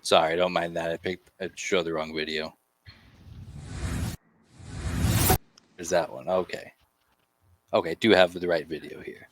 Sorry, don't mind that. I showed the wrong video. There's that one. Okay. Okay, do have the right video here.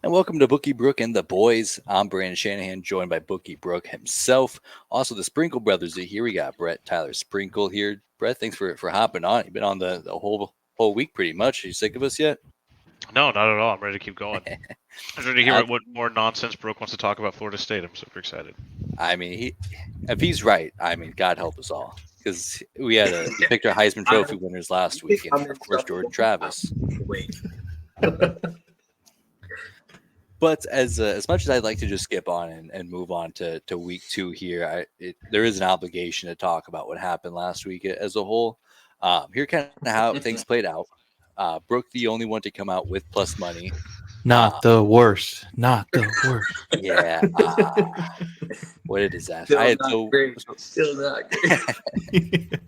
And welcome to Bookie Brooke and the boys. I'm Brandon Shanahan, joined by Bookie Brooke himself. Also, the Sprinkle brothers are here. We got Brett, Tyler Sprinkel here. Brett, thanks for hopping on. You've been on the whole week pretty much. Are you sick of us yet? No, not at all. I'm ready to keep going. I'm ready to hear what more nonsense Brooke wants to talk about Florida State. I'm super excited. I mean, if he's right, I mean, God help us all. Because we picked our Heisman Trophy winners last week, and of course, Jordan Travis. Wait. But as much as I'd like to just skip on and move on to week 2 here, there is an obligation to talk about what happened last week as a whole. Here kind of how things played out. Brooke, the only one to come out with plus money. Not the worst. Not the worst. Yeah. What a disaster. Still not great.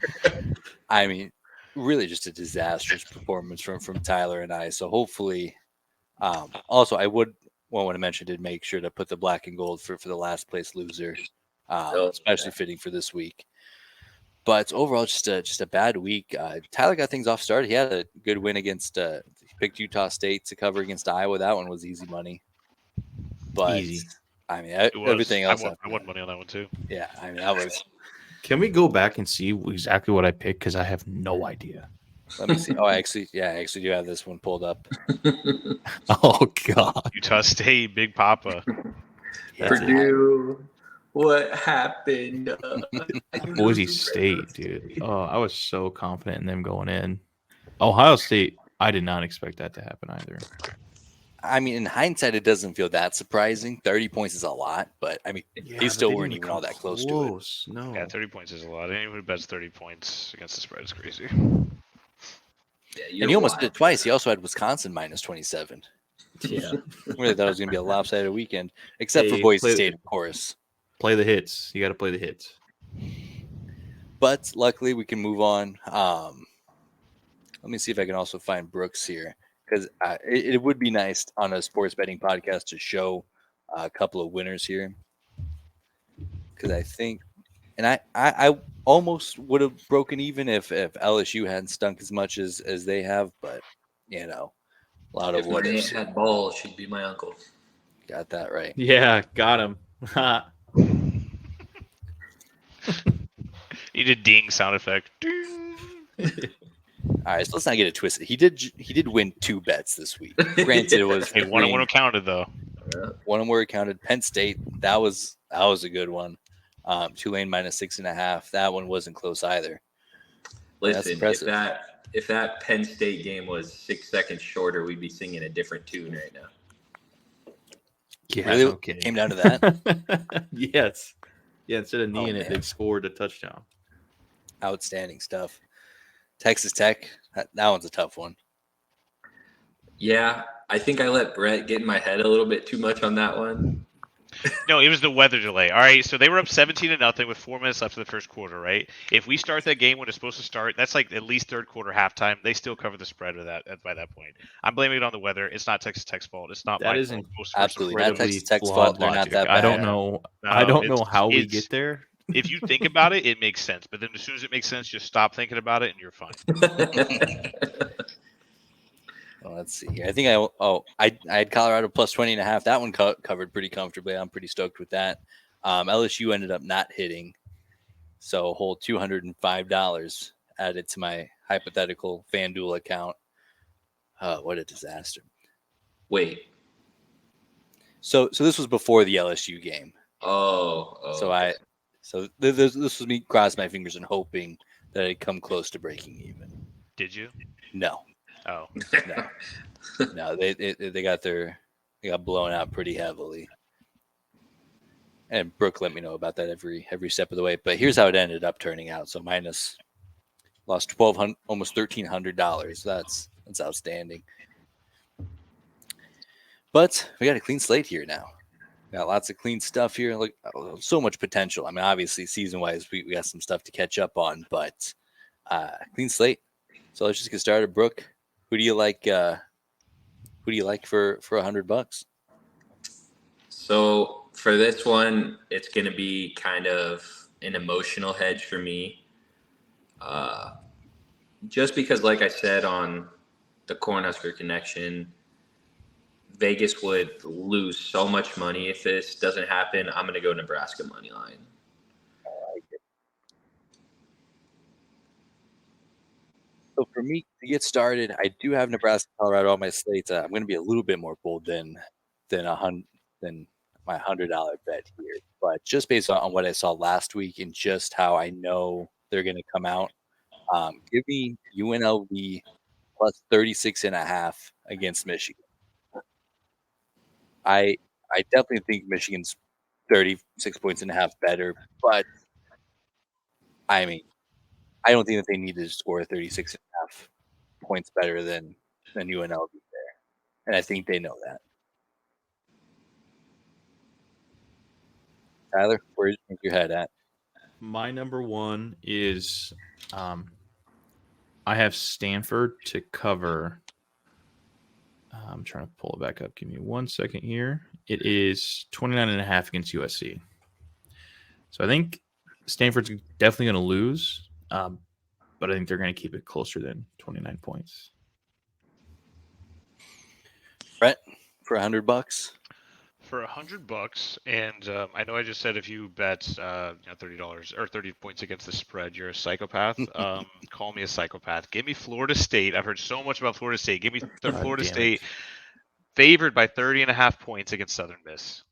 I mean, really just a disastrous performance from Tyler and I. So hopefully, also I would want to mention to make sure to put the black and gold for the last place loser, especially fitting for this week. But overall, just a bad week. Tyler got things off started. He had a good win against he picked Utah State to cover against Iowa. That one was easy money. But Easy. I mean, everything else. I won money on that one too. Yeah, I mean that was. Can we go back and see exactly what I picked? Because I have no idea. Let me see. Oh, I actually do have this one pulled up. Oh God, Utah State, Big Papa. Purdue. What happened? Boise State, dude. Oh, I was so confident in them going in. Ohio State, I did not expect that to happen either. I mean, in hindsight, it doesn't feel that surprising. 30 points is a lot, but I mean, they still weren't even all that close to it. No. Yeah, 30 points is a lot. Anyone who bets 30 points against the spread is crazy. Yeah, and he almost did it twice. He also had Wisconsin minus 27. Yeah. Really thought it was going to be a lopsided weekend, except for Boise State, of course. Play the hits. You got to play the hits. But luckily, we can move on. Let me see if I can also find Brooks here, because it would be nice on a sports betting podcast to show a couple of winners here. Because I think, and I almost would have broken even if LSU hadn't stunk as much as they have, but you know, a lot of what ifs. If my aunt had balls, she'd be my uncle. Got that right. Yeah, got him. Need a ding sound effect. All right, so let's not get it twisted. He did win 2 bets this week. Granted, it was one of them counted though. One of them were counted. Penn State, that was a good one. Tulane minus 6.5. That one wasn't close either. Listen, if that Penn State game was 6 seconds shorter, we'd be singing a different tune right now. Yeah, really? Okay. Came down to that? Yes. Yeah, instead of kneeing it, man. they scored a touchdown. Outstanding stuff. Texas Tech, that one's a tough one. Yeah, I think I let Brett get in my head a little bit too much on that one. No, it was the weather delay. All right, so they were up 17-0 with 4 minutes left in the first quarter, right? If we start that game when it's supposed to start, that's like at least third quarter halftime. They still cover the spread with that by that point. I'm blaming it on the weather. It's not Texas Tech's fault. It's not That my isn't fault. absolutely not Texas Tech's fault. They're not that bad. I don't know. I don't know how we get there. If you think about it, it makes sense. But then as soon as it makes sense, just stop thinking about it and you're fine. Well, let's see here. I think I had Colorado plus 20.5. That one covered pretty comfortably. I'm pretty stoked with that. LSU ended up not hitting, so a whole $205 added to my hypothetical FanDuel account. What a disaster! Wait. So this was before the LSU game. Oh. So this was me crossing my fingers and hoping that I'd come close to breaking even. Did you? No. Oh. No. They got blown out pretty heavily. And Brooke let me know about that every step of the way. But here's how it ended up turning out. So minus lost $1,200, almost $1,300. That's That's outstanding. But we got a clean slate here now. Got lots of clean stuff here. Like so much potential. I mean, obviously, season-wise, we got some stuff to catch up on, but clean slate. So let's just get started. Brooke, who do you like? Who do you like for $100? So for this one, it's going to be kind of an emotional hedge for me. Just because, like I said on the Cornhusker Connection, Vegas would lose so much money if this doesn't happen. I'm going to go Nebraska money line. So for me to get started, I do have Nebraska, Colorado on my slate. I'm going to be a little bit more bold than my $100 bet here, but just based on what I saw last week and just how I know they're going to come out, give me UNLV plus 36.5 against Michigan. I definitely think Michigan's 36 points and a half better, but I mean, I don't think that they need to score 36.5 points better than UNLV there. And I think they know that. Tyler, where do you think your head at? My number one is I have Stanford to cover. I'm trying to pull it back up. Give me 1 second here. It is 29.5 against USC. So I think Stanford's definitely going to lose, but I think they're going to keep it closer than 29 points. Brett, for $100? For $100, and I know I just said if you bet $30 or 30 points against the spread, you're a psychopath. Call me a psychopath. Give me Florida State. I've heard so much about Florida State. Give me Florida State favored by 30.5 points against Southern Miss.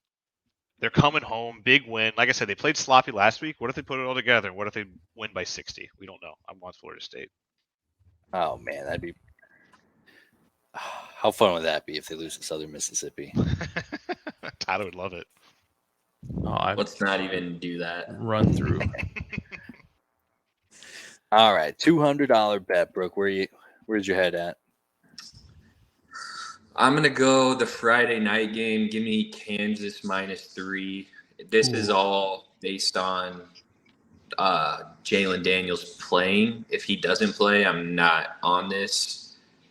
They're coming home, big win. Like I said, they played sloppy last week. What if they put it all together? What if they win by 60? We don't know. I want Florida State. Oh man, that'd be. How fun would that be if they lose to Southern Mississippi? Tyler would love it. Let's not even do that. Run through. All right, $200 bet, Brooke. Where's your head at? I'm going to go the Friday night game. Give me Kansas -3. This is all based on Jalen Daniels playing. If he doesn't play, I'm not on this.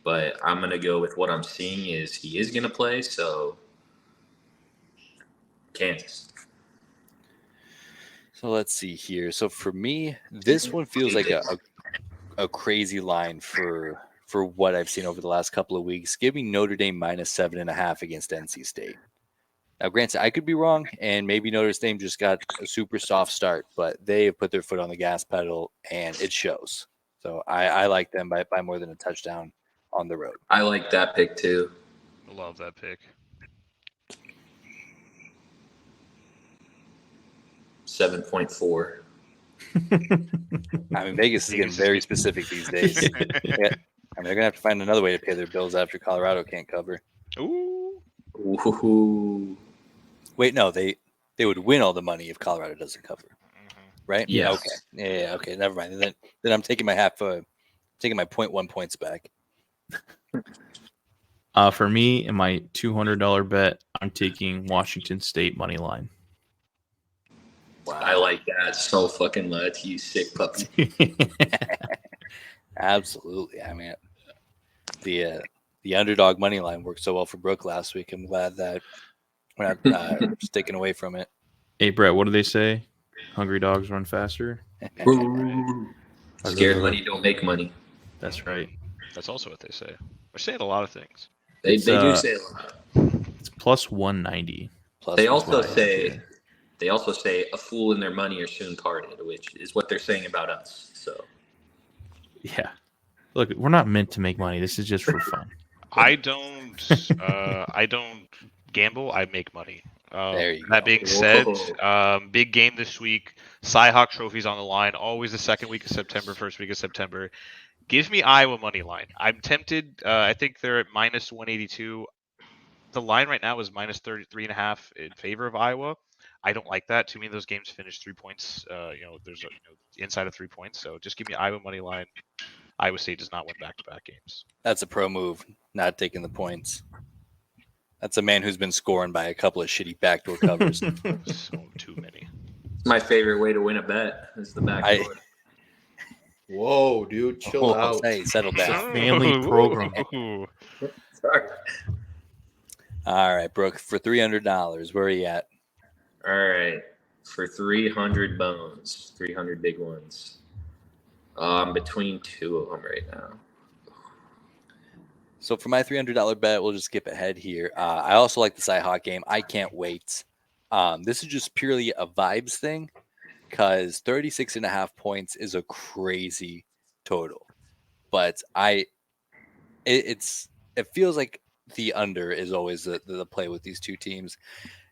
But I'm going to go with what I'm seeing is he is going to play. So Kansas. So let's see here. So for me, this one feels like a crazy line for what I've seen over the last couple of weeks. Give me Notre Dame -7.5 against NC State. Now, granted, I could be wrong, and maybe Notre Dame just got a super soft start, but they have put their foot on the gas pedal, and it shows. So I like them by more than a touchdown on the road. I like that pick too. Love that pick. 7.4. I mean, Vegas is getting very specific these days. Yeah. I mean, they're going to have to find another way to pay their bills after Colorado can't cover. Ooh. Wait, no, they would win all the money if Colorado doesn't cover, right? Yes. Okay. Yeah. Okay. Never mind. Then I'm taking my taking my 0.1 points back. For me, in my $200 bet, I'm taking Washington State money line. Wow. I like that so fucking much, you sick puppy. Absolutely. I mean, the underdog money line worked so well for Brooke last week. I'm glad that we're not sticking away from it. Hey, Brett, what do they say? Hungry dogs run faster. Scared money don't make money. That's right. That's also what they say. They're saying a lot of things. They do say a lot. It's plus 190. They also say a fool and their money are soon parted, which is what they're saying about us. So, yeah. Look, we're not meant to make money. This is just for fun. I don't gamble. I make money. That being said, big game this week. Cy-Hawk Trophy's on the line. Always the second week of September, first week of September. Give me Iowa money line. I'm tempted. I think they're at -182. The line right now is -33.5 in favor of Iowa. I don't like that. Too many of those games finish 3 points. There's inside of 3 points. So just give me Iowa money line. Iowa State does not win back-to-back games. That's a pro move, not taking the points. That's a man who's been scoring by a couple of shitty backdoor covers. So too many. It's my favorite way to win a bet is the backdoor. Whoa, dude, chill out. Hey, settle down. Family program. Ooh. Sorry. All right, Brooke, for $300, where are you at? All right. For 300 bones, 300 big ones. I'm between two of them right now. So for my $300 bet, we'll just skip ahead here. I also like the Cyhawk game. I can't wait. This is just purely a vibes thing because 36.5 points is a crazy total. But it feels like the under is always the play with these two teams.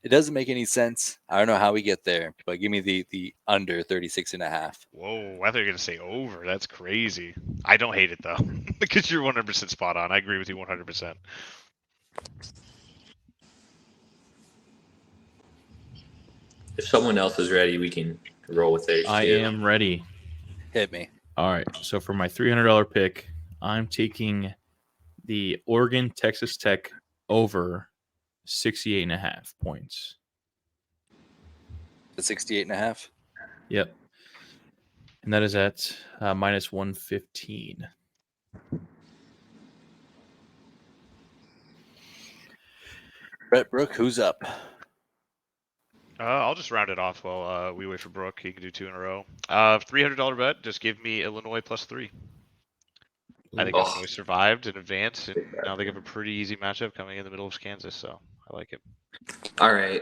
It doesn't make any sense. I don't know how we get there, but give me the under 36.5. Whoa, I thought you were going to say over. That's crazy. I don't hate it, though, because you're 100% spot on. I agree with you 100%. If someone else is ready, we can roll with theirs. I too. am ready. Hit me. All right. So for my $300 pick, I'm taking the Oregon Texas Tech over 68.5 points. The 68.5. Yep. And that is at minus 115. Brett Brooke, who's up? I'll just round it off while we wait for Brooke. He can do two in a row. $300 bet. Just give me Illinois +3. I think Illinois survived and advanced, and now they have a pretty easy matchup coming in the middle of Kansas, so I like it. All right.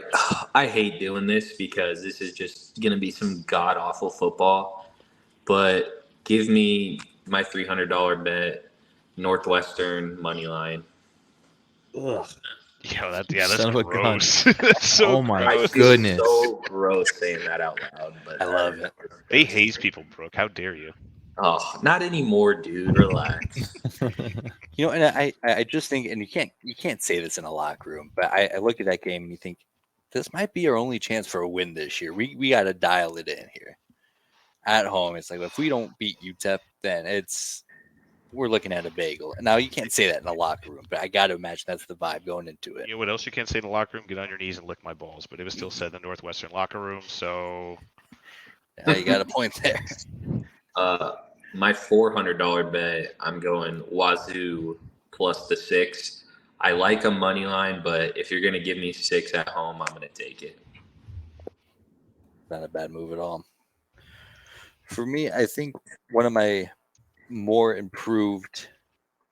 I hate doing this because this is just going to be some god-awful football. But give me my $300 bet, Northwestern money line. Ugh. Yo, that's Son of a gun. gross. That's so Oh my gross. I feel goodness. so gross saying that out loud. But I love it. They haze people, Brooke. How dare you? Oh, not anymore, dude. Relax. You know, and I just think, and you can't say this in a locker room, but I look at that game and you think this might be our only chance for a win this year. We got to dial it in here. At home, it's like if we don't beat UTEP, then we're looking at a bagel. Now you can't say that in a locker room, but I got to imagine that's the vibe going into it. You know what else you can't say in the locker room? Get on your knees and lick my balls. But it was still said in the Northwestern locker room, so Yeah, you got a point there. My $400 bet, I'm going Wazoo +6. I like a money line, but if you're going to give me 6 at home, I'm going to take it. Not a bad move at all. For me, I think one of my more improved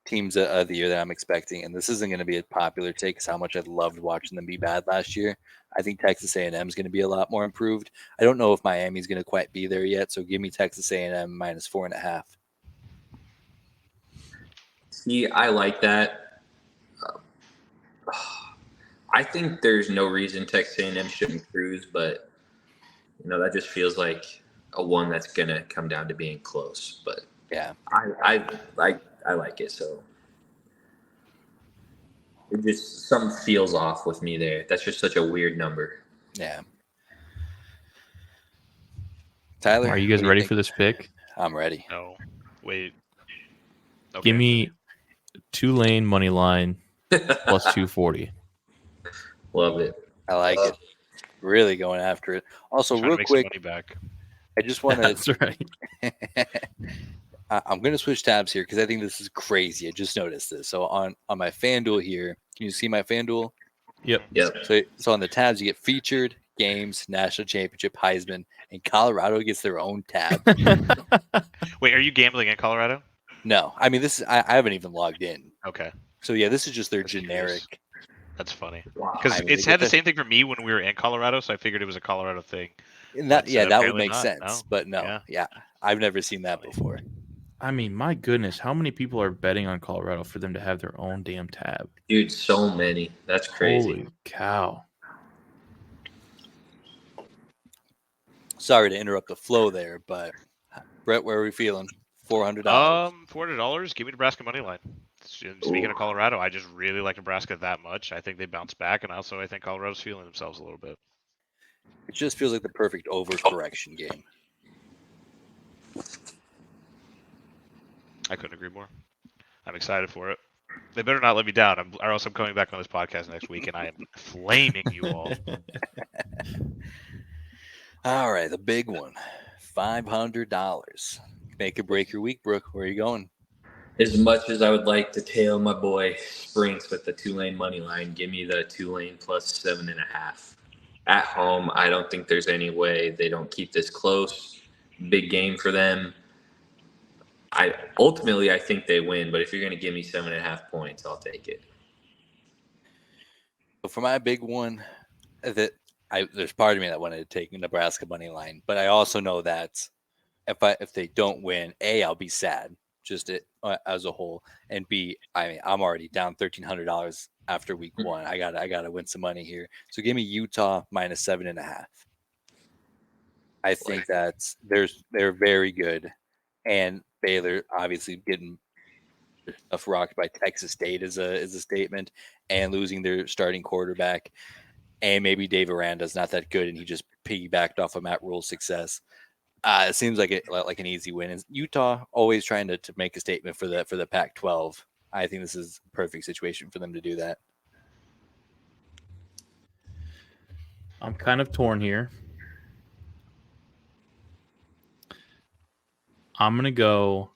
teams of the year that I'm expecting, and this isn't going to be a popular take, is how much I loved watching them be bad last year. I think Texas A&M is going to be a lot more improved. I don't know if Miami's going to quite be there yet, so give me Texas A&M -4.5. See, I like that. I think there's no reason Texas A&M shouldn't cruise, but that just feels like a one that's going to come down to being close. But Yeah, I like it, so it just something feels off with me there. That's just such a weird number. yeah. Tyler, Are you guys what do ready think? for this pick? I'm ready. no. Wait. Okay. Give me Tulane money line +240. Love it. I like it. Really going after it. Also, Trying to real make some quick, money back. I just want to That's right. I'm going to switch tabs here because I think this is crazy. I just noticed this. So on my FanDuel here, can you see my FanDuel? Yep. So on the tabs, you get featured, games, national championship, Heisman, and Colorado gets their own tab. Wait, are you gambling in Colorado? No, I mean, this is I haven't even logged in. Okay. So yeah, this is just their That's generic. curious. That's funny. Wow. Because I mean, it's they had get the same thing for me when we were in Colorado, so I figured it was a Colorado thing. And that But, that would apparently make not. sense, No. but no, yeah, I've never seen that before. I mean, my goodness, how many people are betting on Colorado for them to have their own damn tab? Dude, so many. That's crazy. Holy cow. Sorry to interrupt the flow there, but Brett, where are we feeling? $400. $400. Give me Nebraska money line. Speaking of Colorado, I just really like Nebraska that much. I think they bounce back, and also I think Colorado's feeling themselves a little bit. It just feels like the perfect overcorrection game. I couldn't agree more. I'm excited for it. They better not let me down, or else I'm coming back on this podcast next week, and I am flaming you all. All right, the big one, $500. Make or break your week, Brooke. Where are you going? As much as I would like to tail my boy Sprinks with the Tulane money line, give me the Tulane plus 7.5. At home, I don't think there's any way they don't keep this close. Big game for them. I think they win, but if you're going to give me 7.5 points, I'll take it. So for my big one, there's part of me that wanted to take Nebraska money line, but I also know that if they don't win, A, I'll be sad just as a whole, and B, I'm already down $1,300 after week one. I gotta win some money here. So give me Utah minus 7.5. I think that they're very good, and Baylor obviously getting rocked by Texas State is a statement, and losing their starting quarterback, and maybe Dave Aranda's not that good, and he just piggybacked off of Matt Rule's success. It seems like an easy win. And Utah always trying to make a statement for the Pac-12. I think this is a perfect situation for them to do that. I'm kind of torn here. I'm going to go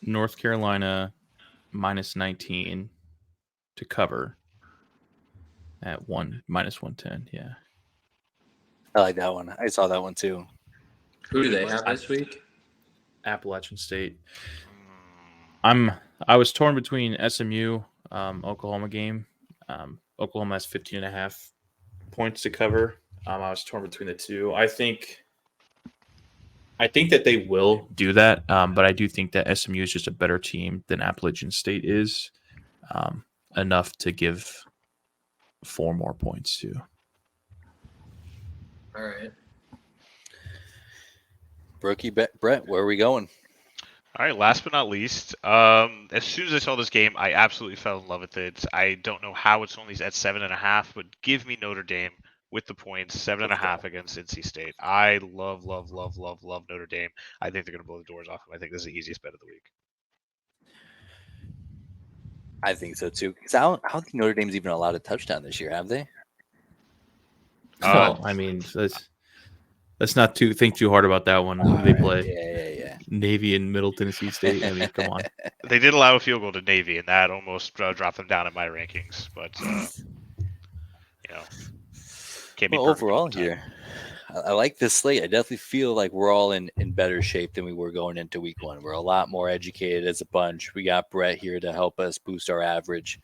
North Carolina minus 19 to cover at minus 110. Yeah. I like that one. I saw that one too. Who do they have this week? Appalachian State. I was torn between SMU, Oklahoma game. Oklahoma has 15.5 points to cover. I was torn between the two. I think that they will do that, but I do think that SMU is just a better team than Appalachian State is, enough to give 4 more points to. All right. Brookie, Brett, where are we going? All right, last but not least, as soon as I saw this game, I absolutely fell in love with it. I don't know how it's only at 7.5, but give me Notre Dame with the points, 7.5 against NC State. I love Notre Dame. I think they're going to blow the doors off them. I think this is the easiest bet of the week. I think so too. Because I don't think Notre Dame's even allowed a touchdown this year, have they? Well, I mean, let's not think too hard about that one. Who do they play? Yeah. Navy and Middle Tennessee State. I mean, come on. They did allow a field goal to Navy, and that almost dropped them down in my rankings. But can't be overall here. I like this slate. I definitely feel like we're all in better shape than we were going into week one. We're a lot more educated as a bunch. We got Brett here to help us boost our average.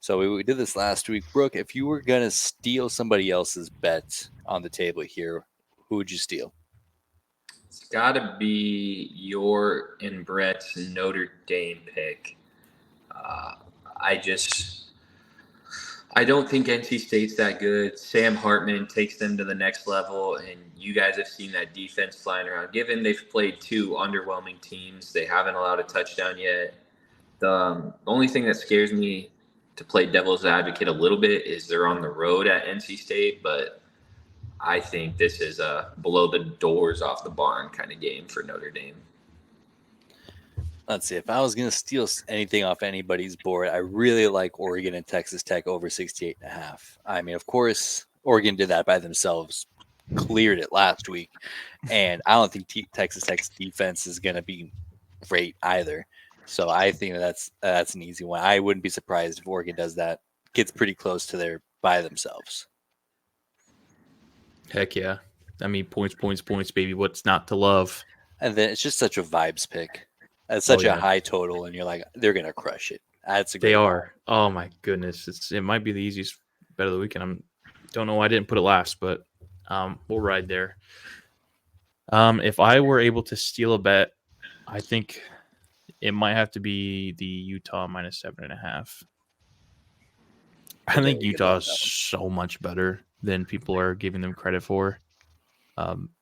So we did this last week. Brooke, if you were going to steal somebody else's bet on the table here, who would you steal? It's got to be your and Brett's Notre Dame pick. I don't think NC State's that good. Sam Hartman takes them to the next level, and you guys have seen that defense flying around. Given they've played 2 underwhelming teams, they haven't allowed a touchdown yet. The only thing that scares me to play devil's advocate a little bit is they're on the road at NC State, but I think this is a blow the doors off the barn kind of game for Notre Dame. Let's see. If I was going to steal anything off anybody's board, I really like Oregon and Texas Tech over 68.5. I mean, of course, Oregon did that by themselves, cleared it last week, and I don't think Texas Tech's defense is going to be great either. So I think that's an easy one. I wouldn't be surprised if Oregon does that, gets pretty close to there by themselves. Heck yeah. I mean, points, baby. What's not to love? And then it's just such a vibes pick. It's such a high total, and you're like, they're going to crush it. That's a great They are. Oh, my goodness. It might be the easiest bet of the weekend. Don't know why I didn't put it last, but we'll ride there. If I were able to steal a bet, I think it might have to be the Utah minus 7.5. I think Utah is so much better than people are giving them credit for.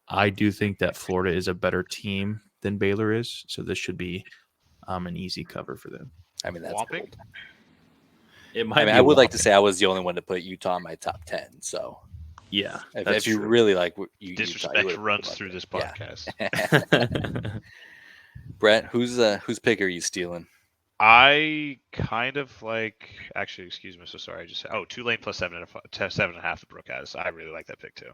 I do think that Florida is a better team than Baylor is, so this should be an easy cover for them. I mean, that's bold. It might. I would like to say I was the only one to put Utah in my top 10. So yeah, if you really like disrespect runs through this podcast. Yeah. Brett, whose pick are you stealing? I kind of like. Actually, excuse me. So sorry. Tulane plus 7.5. The Brook has. I really like that pick too.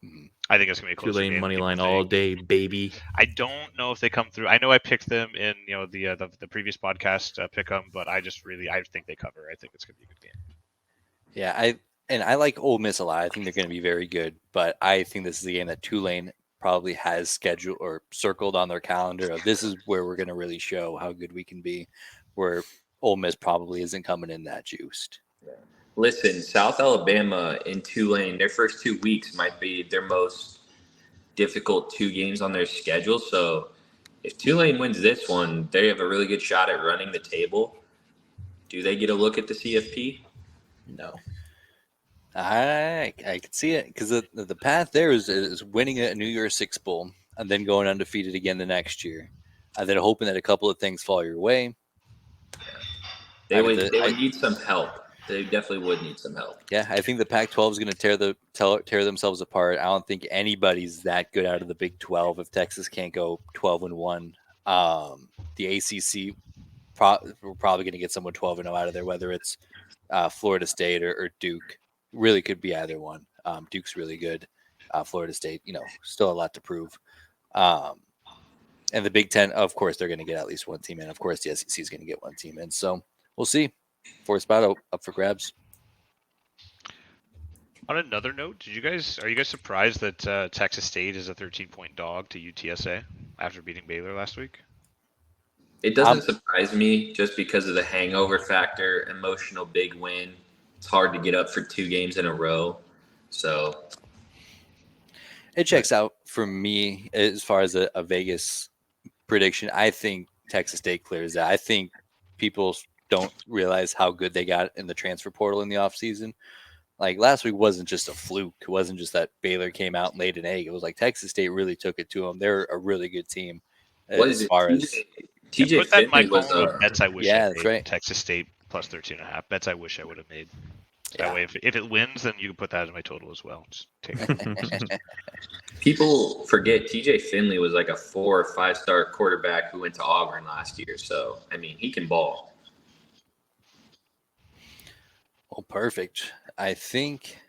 Mhm. I think it's gonna be a closer Tulane game than money people line all think. day, baby. I don't know if they come through. I know I picked them in the previous podcast pick them, but I think they cover. I think it's gonna be a good game. Yeah, I like Ole Miss a lot. I think they're going to be very good, but I think this is a game that Tulane probably has scheduled or circled on their calendar of this is where we're going to really show how good we can be, where Ole Miss probably isn't coming in that juiced. Listen, South Alabama and Tulane, their first 2 weeks might be their most difficult 2 games on their schedule. So if Tulane wins this one, they have a really good shot at running the table. Do they get a look at the CFP? No. I could see it because the path there is winning a New Year's Six Bowl and then going undefeated again the next year, and then hoping that a couple of things fall your way. They would need some help. They definitely would need some help. Yeah, I think the Pac-12 is going to tear themselves apart. I don't think anybody's that good out of the Big 12 if Texas can't go 12-1. The ACC, we're probably going to get someone 12-0 out of there, whether it's Florida State or Duke. Really could be either one. Duke's really good. Florida State, still a lot to prove. And the Big 10, of course, they're going to get at least one team in. Of course, the SEC is going to get one team in. So we'll see. Fourth spot up for grabs. On another note, are you guys surprised that Texas State is a 13-point dog to UTSA after beating Baylor last week? It doesn't surprise me just because of the hangover factor, emotional big win. It's hard to get up for 2 games in a row. So it checks out for me as far as a Vegas prediction. I think Texas State clears that. I think people don't realize how good they got in the transfer portal in the offseason. Like last week wasn't just a fluke. It wasn't just that Baylor came out and laid an egg. It was like Texas State really took it to them. They're a really good team. As far as TJ put that in my Finley column of bets I wish I that's made. right. Texas State plus 13.5. Bets I wish I would have made. Yeah. That way, if it wins, then you can put that in my total as well. Just take it. People forget TJ Finley was like a 4 or 5-star quarterback who went to Auburn last year. So I mean, he can ball. Well, perfect. I think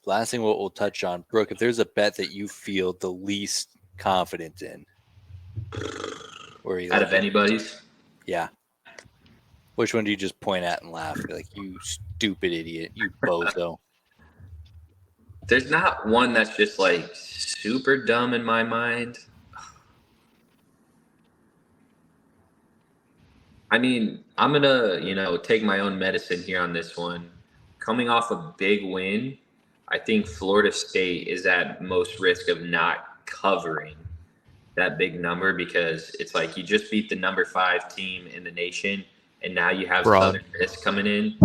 last thing we'll touch on, Brooke, if there's a bet that you feel the least confident in, where you Out of anybody's? Yeah. Which one do you just point at and laugh? You're like, you stupid idiot, you bozo. There's not one that's just like super dumb in my mind. I mean, I'm going to, take my own medicine here on this one. Coming off a big win, I think Florida State is at most risk of not covering that big number because it's like you just beat the number 5 team in the nation, and now you have Southern Miss coming in.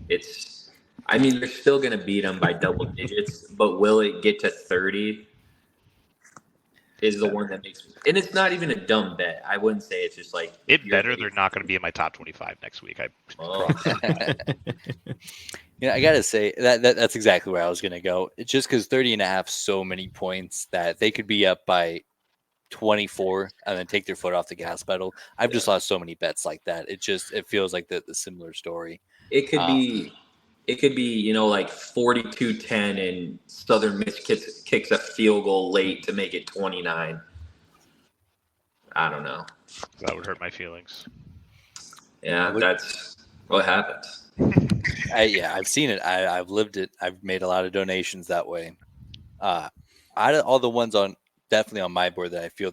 They're still going to beat them by double digits, but will it get to 30 is the one that makes – and it's not even a dumb bet. I wouldn't say it's just like – they're not going to be in my top 25 next week. I got to say that's exactly where I was going to go. It's just because 30.5 so many points that they could be up by 24 and then take their foot off the gas pedal. I've just lost so many bets like that. It feels like the similar story. It could be like 42-10 and Southern Miss kicks a field goal late to make it 29. I don't know. That would hurt my feelings. Yeah, that's what happens. I've seen it. I've lived it. I've made a lot of donations that way. Out of all the ones definitely on my board that I feel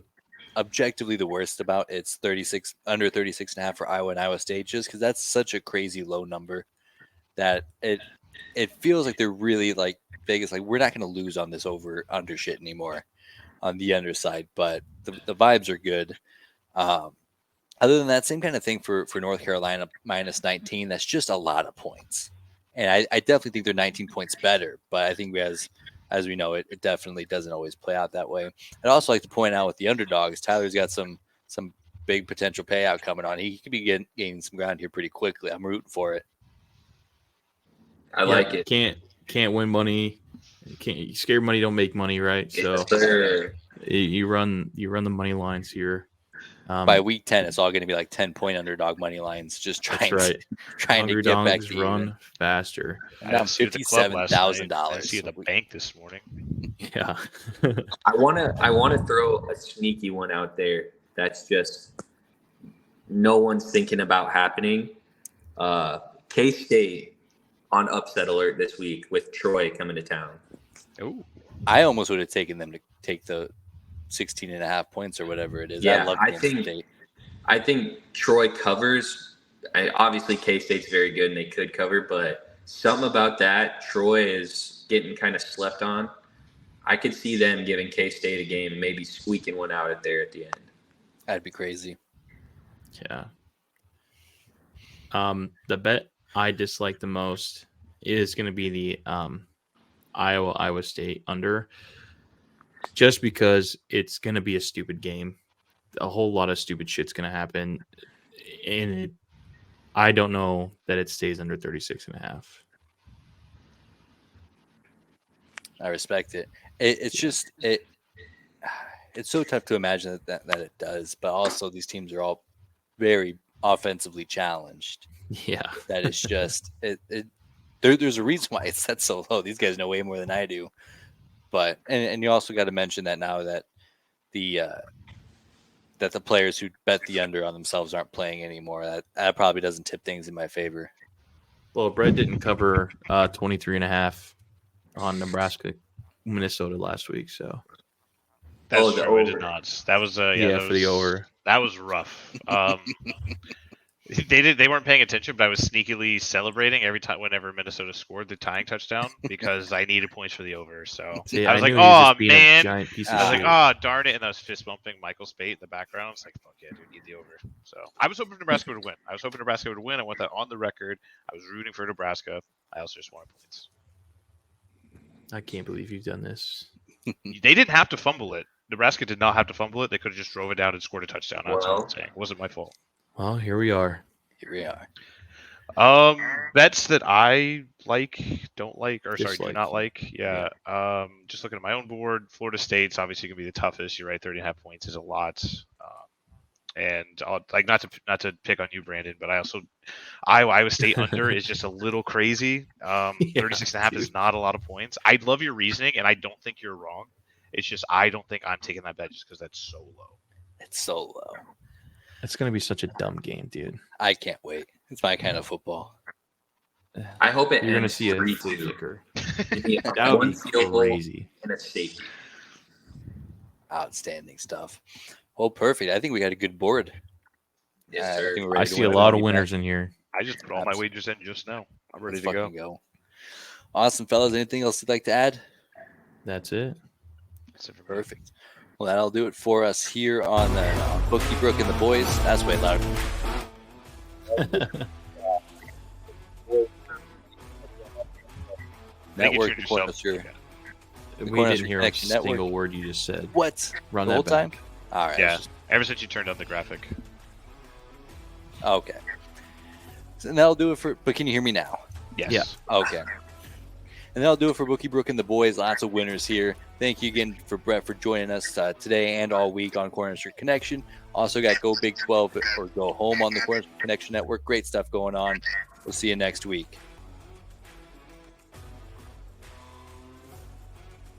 objectively the worst about, it's under 36.5 for Iowa and Iowa State, just because that's such a crazy low number that it feels like they're really like Vegas, like we're not going to lose on this over under shit anymore on the underside, but the vibes are good. Other than that, same kind of thing for North Carolina minus 19. That's just a lot of points. And I definitely think they're 19 points better, but I think as we know, it definitely doesn't always play out that way. I'd also like to point out with the underdogs, Tyler's got some big potential payout coming on. He could be gaining some ground here pretty quickly. I'm rooting for it. I like it. Can't win money. Scared money don't make money, right? Yes, so sir. you run the money lines here. By week 10, it's all going to be like 10-point underdog money lines, just That's trying right. trying to get back Underdogs to run even. faster. And I'm didn't see you at the club last night. I $57,000. see you at the bank this morning. Yeah. I wanna throw a sneaky one out there that's just no one's thinking about happening. K-State on upset alert this week with Troy coming to town. Oh, I almost would have taken them to take the 16.5 points or whatever it is. Yeah, I love I Kansas think- State. I think Troy covers. Obviously, K-State's very good and they could cover, but something about that, Troy is getting kind of slept on. I could see them giving K-State a game and maybe squeaking one out at there at the end. That'd be crazy. Yeah. The bet I dislike the most is going to be the Iowa State under, just because it's going to be a stupid game. A whole lot of stupid shit's going to happen, and I don't know that it stays under 36.5. I respect it. It's so tough to imagine that it does, but also these teams are all very offensively challenged. Yeah. That it's just there's a reason why it's set so low. These guys know way more than I do. But and you also got to mention that now that the players who bet the under on themselves aren't playing anymore. That probably doesn't tip things in my favor. Well, Brett didn't cover 23.5 on Nebraska, Minnesota last week, so that's the true. I did over. not. That was that for was, the over. That was rough. They weren't paying attention, but I was sneakily celebrating every time whenever Minnesota scored the tying touchdown because I needed points for the over. So See, I was like, knew he was "Oh just being a man!" giant piece of I was like, shit. "Oh darn it!" And I was fist bumping Michael Spate in the background. It's like, "Fuck yeah, dude, need the over." So I was hoping Nebraska would win. I want that on the record. I was rooting for Nebraska. I also just wanted points. I can't believe you've done this. They didn't have to fumble it. Nebraska did not have to fumble it. They could have just drove it down and scored a touchdown. That's all I'm saying. It wasn't my fault. Well, here we are. Here we are. Bets that I don't like, or sorry, do Dislike. not like. Yeah. Just looking at my own board, Florida State's obviously gonna be the toughest. You're right, 30.5 points is a lot. And I'll not to pick on you, Brandon, but Iowa State under is just a little crazy. 36.5 is not a lot of points. I love your reasoning, and I don't think you're wrong. It's just I don't think I'm taking that bet just because that's so low. It's so low. It's going to be such a dumb game, dude. I can't wait. It's my kind of football. I hope it You're going to ends see a 3-2. flea flicker. Give me That would one be field goal crazy. and a safety. Outstanding stuff. Well, perfect. I think we got a good board. Yes, I sir. think we're I ready to see a win. lot of winners in here. I just put all my wagers in just now. I'm ready Let's to go. fucking go. Awesome, fellas. Anything else you'd like to add? That's it. That's it for me. Perfect. Well, that'll do it for us here on Bookie Brooke and the Boys. That's way louder. Network, the yourself. Cornerstone. We Cornerstone didn't hear a Connection Network. single word you just said. What? Run The that whole time? back. All right. Yeah. Ever since you turned on the graphic. Okay. So that'll do it for. But can you hear me now? Yes. Yeah. Okay. And that'll do it for Bookie Brooke and the Boys. Lots of winners here. Thank you again for Brett for joining us today and all week on Corner Street Connection. Also got Go Big 12 or Go Home on the Corner Street Connection Network. Great stuff going on. We'll see you next week.